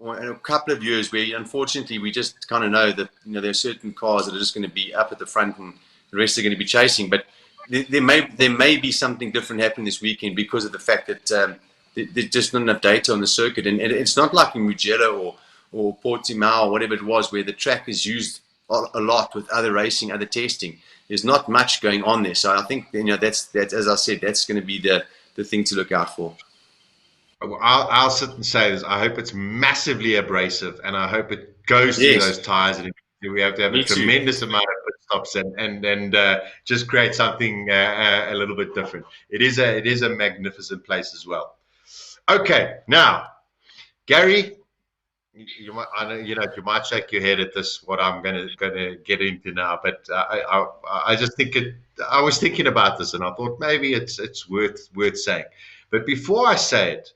Speaker 2: a couple of years where unfortunately we just kind of know that there are certain cars that are just going to be up at the front and the rest are going to be chasing. But there may be something different happening this weekend because of the fact that there's just not enough data on the circuit, and it's not like in Mugello or Portimao or whatever it was, where the track is used a lot with other racing, other testing. There's not much going on there. So I think, that's as I said, that's going to be the thing to look out for.
Speaker 1: I'll sit and say this. I hope it's massively abrasive, and I hope it goes through those tires, and we have to have a tremendous amount of pit stops and just create something a little bit different. It is a magnificent place as well. Okay, now, Gary, you might shake your head at this, what I'm going to get into now, but I just think I was thinking about this, and I thought maybe it's worth saying. But before I say it,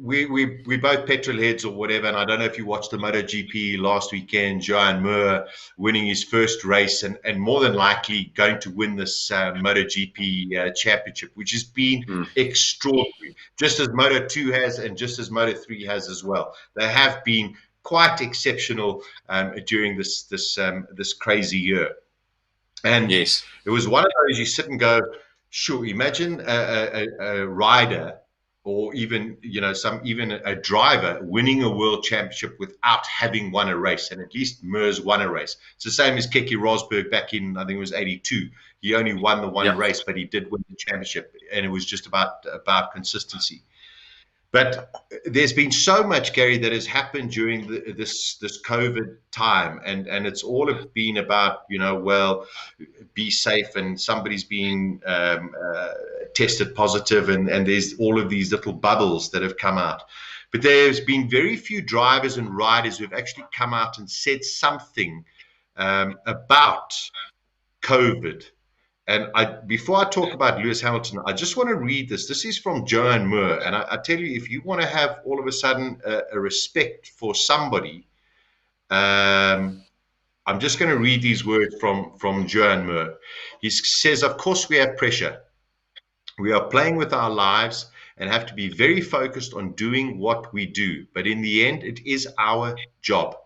Speaker 1: we both petrol heads or whatever, and I don't know if you watched the MotoGP last weekend, Johan Mir winning his first race and more than likely going to win this MotoGP championship, which has been extraordinary, just as Moto2 has and just as Moto3 has as well. They have been quite exceptional during this crazy year. And
Speaker 2: yes,
Speaker 1: it was one of those you sit and go, sure, imagine a rider or even a driver winning a world championship without having won a race, and at least Mir's won a race. It's the same as Keke Rosberg back in, I think it was 82. He only won the one race, but he did win the championship, and it was just about consistency. But there's been so much, Gary, that has happened during this COVID time, and it's all been about, well, be safe, and somebody's been tested positive, and there's all of these little bubbles that have come out. But there's been very few drivers and riders who have actually come out and said something about COVID. And before I talk about Lewis Hamilton, I just want to read this. This is from Joan Moore. And I tell you, if you want to have all of a sudden a respect for somebody, I'm just going to read these words from Joan Moore. He says, of course, we have pressure. We are playing with our lives and have to be very focused on doing what we do. But in the end, it is our job.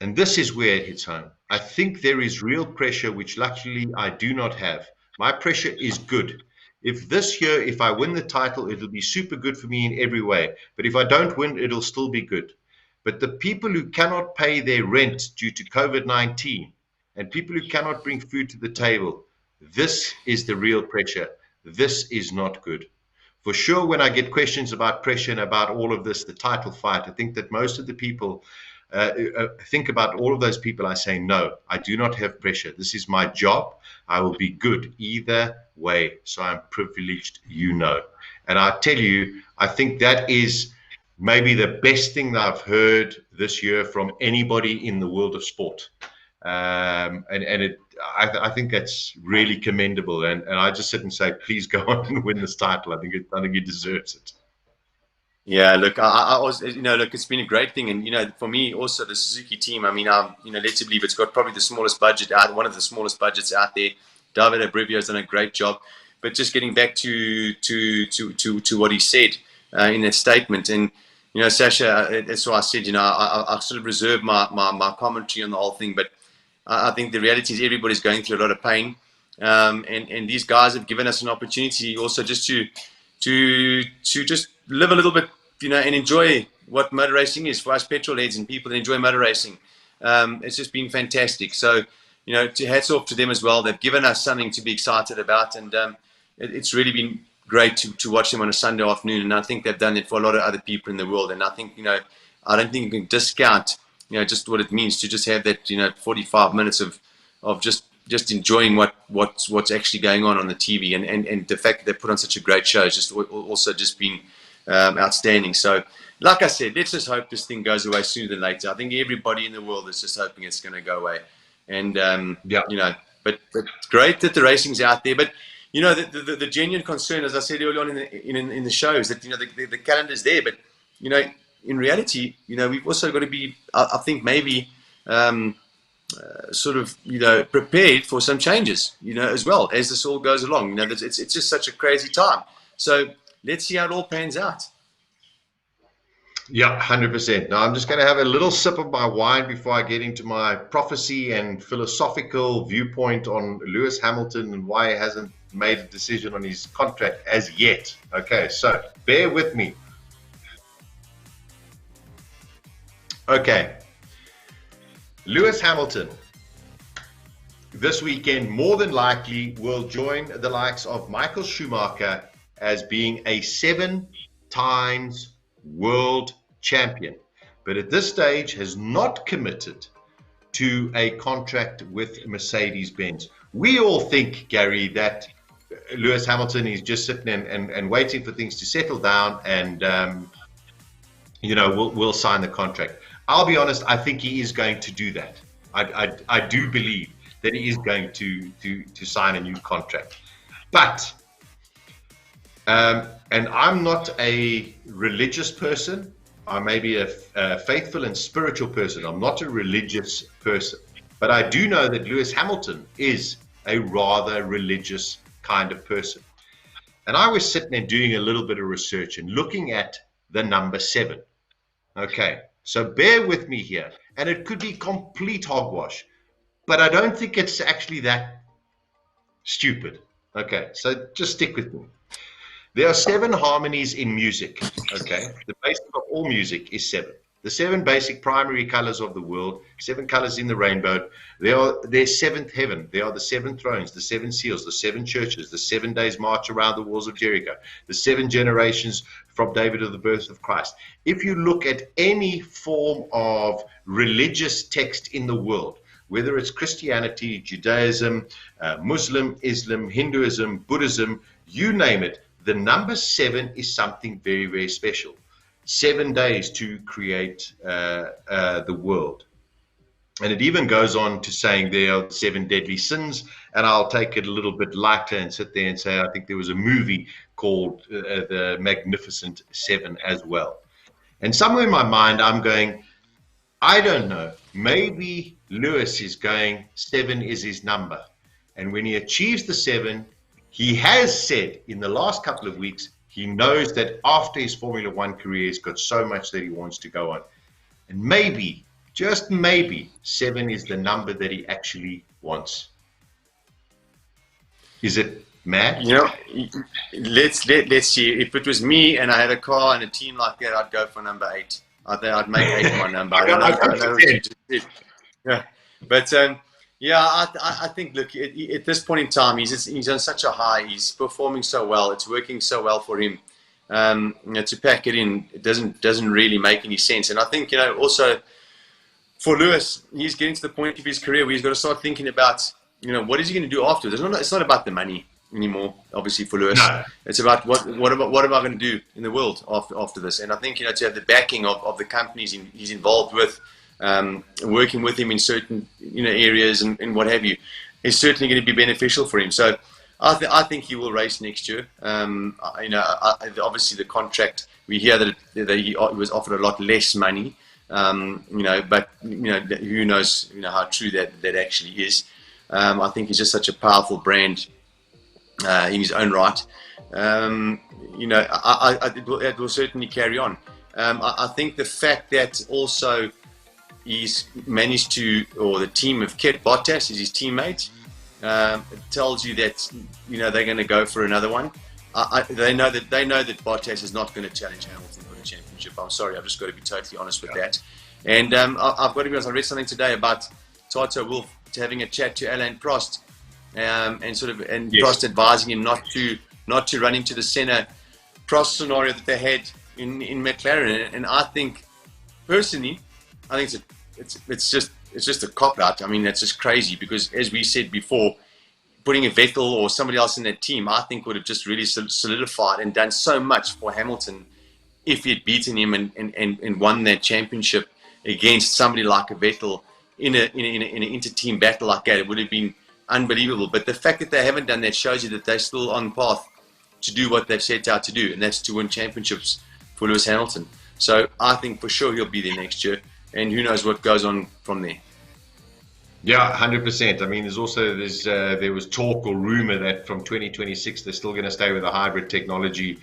Speaker 1: And this is where it hits home. I think there is real pressure, which luckily I do not have. My pressure is good. If this year, if I win the title, it'll be super good for me in every way. But if I don't win, it'll still be good. But the people who cannot pay their rent due to COVID-19 and people who cannot bring food to the table, this is the real pressure. This is not good. For sure, when I get questions about pressure and about all of this, the title fight, I think that most of the people think about all of those people. I say, no, I do not have pressure. This is my job. I will be good either way. So I'm privileged, And I tell you, I think that is maybe the best thing that I've heard this year from anybody in the world of sport. I think that's really commendable. And I just sit and say, please go on and win this title. I think he deserves it.
Speaker 2: Yeah, look, I was, look, it's been a great thing. And, for me also, the Suzuki team, I mean, led to believe it's got probably the smallest budget out, one of the smallest budgets out there. David Abrevio has done a great job. But just getting back to what he said in that statement. And, Sasha, that's why I said, I sort of reserve my commentary on the whole thing. But I think the reality is everybody's going through a lot of pain. And these guys have given us an opportunity also just to just live a little bit, and enjoy what motor racing is for us petrol heads and people that enjoy motor racing. It's just been fantastic. So, hats off to them as well. They've given us something to be excited about, and it's really been great to watch them on a Sunday afternoon. And I think they've done it for a lot of other people in the world. And I think, I don't think you can discount, just what it means to just have that, 45 minutes of just enjoying what's actually going on the TV, and the fact that they put on such a great show has just also just been outstanding. So, like I said, let's just hope this thing goes away sooner than later. I think everybody in the world is just hoping it's going to go away. And but great that the racing's out there. But the genuine concern, as I said earlier on in the show, is that the calendar's there. But in reality, we've also got to be, I think, maybe sort of prepared for some changes, as well as this all goes along. It's just such a crazy time. So let's see how it all pans out.
Speaker 1: Yeah, 100%. Now I'm just going to have a little sip of my wine before I get into my prophecy and philosophical viewpoint on Lewis Hamilton and why he hasn't made a decision on his contract as yet. Okay, so bear with me. Okay. Lewis Hamilton this weekend more than likely will join the likes of Michael Schumacher as being a 7 times world champion, but at this stage has not committed to a contract with Mercedes-Benz. We all think, Gary, that Lewis Hamilton is just sitting and waiting for things to settle down and we'll sign the contract. I'll be honest, I think he is going to do that. I do believe that he is going to sign a new contract. But, and I'm not a religious person. I may be a faithful and spiritual person. I'm not a religious person. But I do know that Lewis Hamilton is a rather religious kind of person. And I was sitting and doing a little bit of research and looking at the number 7. Okay, so bear with me here. And it could be complete hogwash, but I don't think it's actually that stupid. Okay, so just stick with me. There are 7 harmonies in music. Okay, the basic of all music is 7. The 7 basic primary colors of the world, 7 colors in the rainbow. Their 7th heaven. They are the 7 thrones, the 7 seals, the 7 churches, the 7 days march around the walls of Jericho, the 7 generations from David of the birth of Christ. If you look at any form of religious text in the world, whether it's Christianity, Judaism, Muslim, Islam, Hinduism, Buddhism, you name it, the number 7 is something very, very special. 7 days to create the world. And it even goes on to saying there are 7 deadly sins, and I'll take it a little bit lighter and sit there and say I think there was a movie called The Magnificent Seven as well. And somewhere in my mind I'm going, I don't know, maybe Lewis is going 7 is his number. And when he achieves the 7, he has said in the last couple of weeks, he knows that after his Formula One career, he's got so much that he wants to go on. And maybe, just maybe, 7 is the number that he actually wants. Is it mad?
Speaker 2: Let's see. If it was me and I had a car and a team like that, I'd go for number 8. I'd make 8 my number. I don't know what you just did. Yeah, but I think, look, at this point in time, he's on such a high. He's performing so well. It's working so well for him. To pack it in, it doesn't really make any sense. And I think, also for Lewis, he's getting to the point of his career where he's got to start thinking about, what is he going to do afterwards? It's not about the money anymore, obviously, for Lewis. No. It's about what am I going to do in the world after this? And I think, to have the backing of the companies he's involved with, working with him in certain areas and what have you, is certainly going to be beneficial for him. So I think he will race next year. Obviously the contract, we hear that he was offered a lot less money, but who knows how true that actually is. I think he's just such a powerful brand in his own right. It will certainly carry on. I think the fact that also he's managed to, or the team have kept Bottas as his teammate, it tells you that they're going to go for another one. They know that Bottas is not going to challenge Hamilton for the championship. I'm sorry, I've just got to be totally honest with that. And I've got to be honest. I read something today about Toto Wolff having a chat to Alain Prost, and yes. Prost advising him not to run into the Senna Prost scenario that they had in McLaren. And I think personally, I think it's just a cop out. I mean, that's just crazy because, as we said before, putting a Vettel or somebody else in that team, I think would have just really solidified and done so much for Hamilton if he had beaten him and won that championship against somebody like a Vettel in an inter-team battle like that. It would have been unbelievable. But the fact that they haven't done that shows you that they're still on path to do what they've set out to do, and that's to win championships for Lewis Hamilton. So I think for sure he'll be there next year, and who knows what goes on from there.
Speaker 1: Yeah, 100%. I mean, there was talk or rumor that from 2026 they're still going to stay with the hybrid technology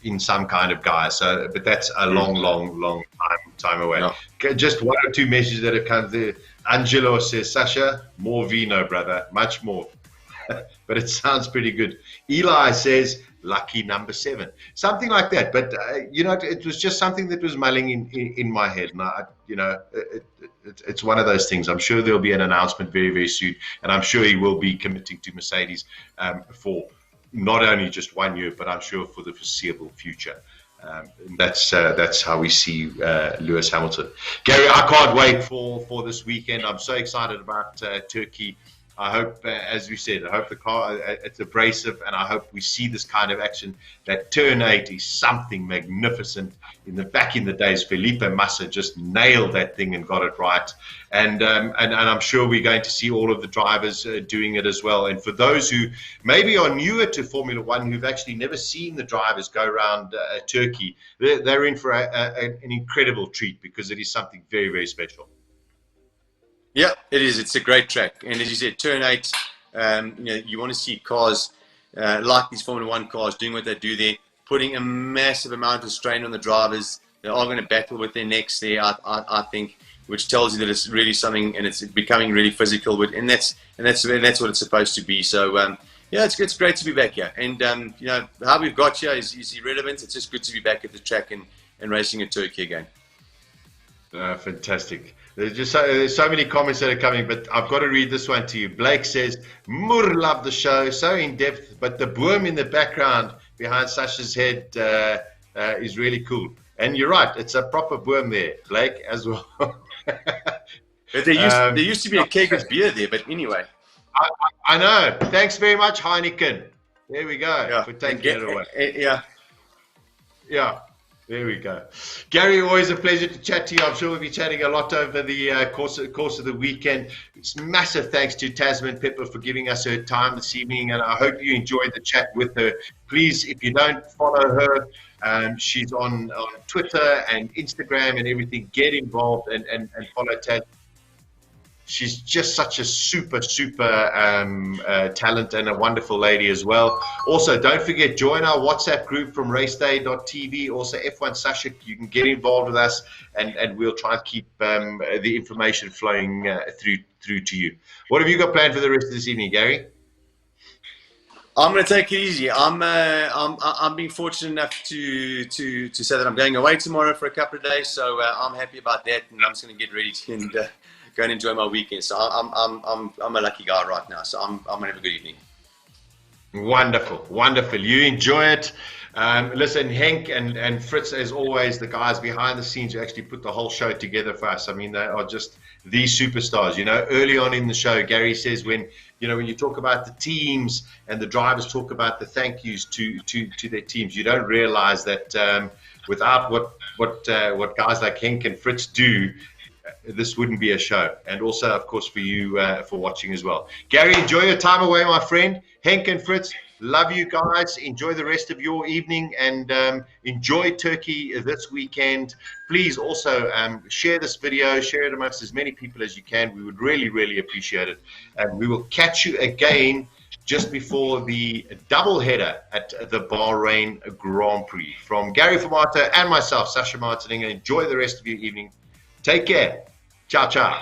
Speaker 1: in some kind of guise. So, but that's a long time away. No. Just 1 or 2 messages that have come through. Angelo says, Sasha, more vino, brother, much more. But it sounds pretty good. Eli says, lucky number 7, something like that. But it was just something that was mulling in my head, and it's one of those things. I'm sure there'll be an announcement very, very soon, and I'm sure he will be committing to Mercedes for not only just 1 year, but I'm sure for the foreseeable future. And that's how we see Lewis Hamilton. Gary, I can't wait for this weekend. I'm so excited about Turkey. I hope, as we said, I hope the car it's abrasive, and I hope we see this kind of action. That turn 8 is something magnificent. Back in the days, Felipe Massa just nailed that thing and got it right. And I'm sure we're going to see all of the drivers doing it as well. And for those who maybe are newer to Formula One, who've actually never seen the drivers go around Turkey, they're in for an incredible treat, because it is something very, very special.
Speaker 2: Yeah, it is. It's a great track. And as you said, turn 8, you want to see cars like these Formula One cars doing what they do there, putting a massive amount of strain on the drivers. They are going to battle with their necks there, I think, which tells you that it's really something, and it's becoming really physical. And that's what it's supposed to be. So, it's great to be back here. And, how we've got here is irrelevant. It's just good to be back at the track and racing in Turkey again.
Speaker 1: Fantastic. There's so many comments that are coming, but I've got to read this one to you. Blake says, Mur loved the show, so in depth, but the boom in the background behind Sasha's head is really cool. And you're right, it's a proper boom there, Blake, as well.
Speaker 2: But there used to be a keg of beer there, but anyway.
Speaker 1: I know. Thanks very much, Heineken. There we go.
Speaker 2: Yeah.
Speaker 1: For taking it away.
Speaker 2: Yeah.
Speaker 1: Yeah. There we go. Gary, always a pleasure to chat to you. I'm sure we'll be chatting a lot over the course of the weekend. It's massive thanks to Tasmin Pepper for giving us her time this evening, and I hope you enjoyed the chat with her. Please, if you don't follow her, she's on Twitter and Instagram and everything. Get involved and follow Tasmin. She's just such a super talent and a wonderful lady as well. Also, don't forget, join our WhatsApp group from raceday.tv. Also, F1 Sashik, you can get involved with us, and we'll try to keep the information flowing through to you. What have you got planned for the rest of this evening, Gary?
Speaker 2: I'm going to take it easy. I'm being fortunate enough to say that I'm going away tomorrow for a couple of days, so I'm happy about that, and I'm just going to get ready and go and enjoy my weekend. So I'm a lucky guy right now. So I'm going to have a good evening.
Speaker 1: Wonderful. You enjoy it. Listen, Henk and Fritz, as always, the guys behind the scenes who actually put the whole show together for us. I mean, they are just these superstars. You know, early on in the show, Gary says when you talk about the teams and the drivers talk about the thank yous to their teams, you don't realize that without what guys like Henk and Fritz do, this wouldn't be a show. And also, of course, for you for watching as well. Gary, enjoy your time away, my friend. Henk and Fritz, love you guys. Enjoy the rest of your evening, and enjoy Turkey this weekend. Please also share this video, share it amongst as many people as you can. We would really appreciate it. And we will catch you again just before the double header at the Bahrain Grand Prix. From Gary Formato and myself, Sasha Martining, enjoy the rest of your evening. Take care. Ciao, ciao.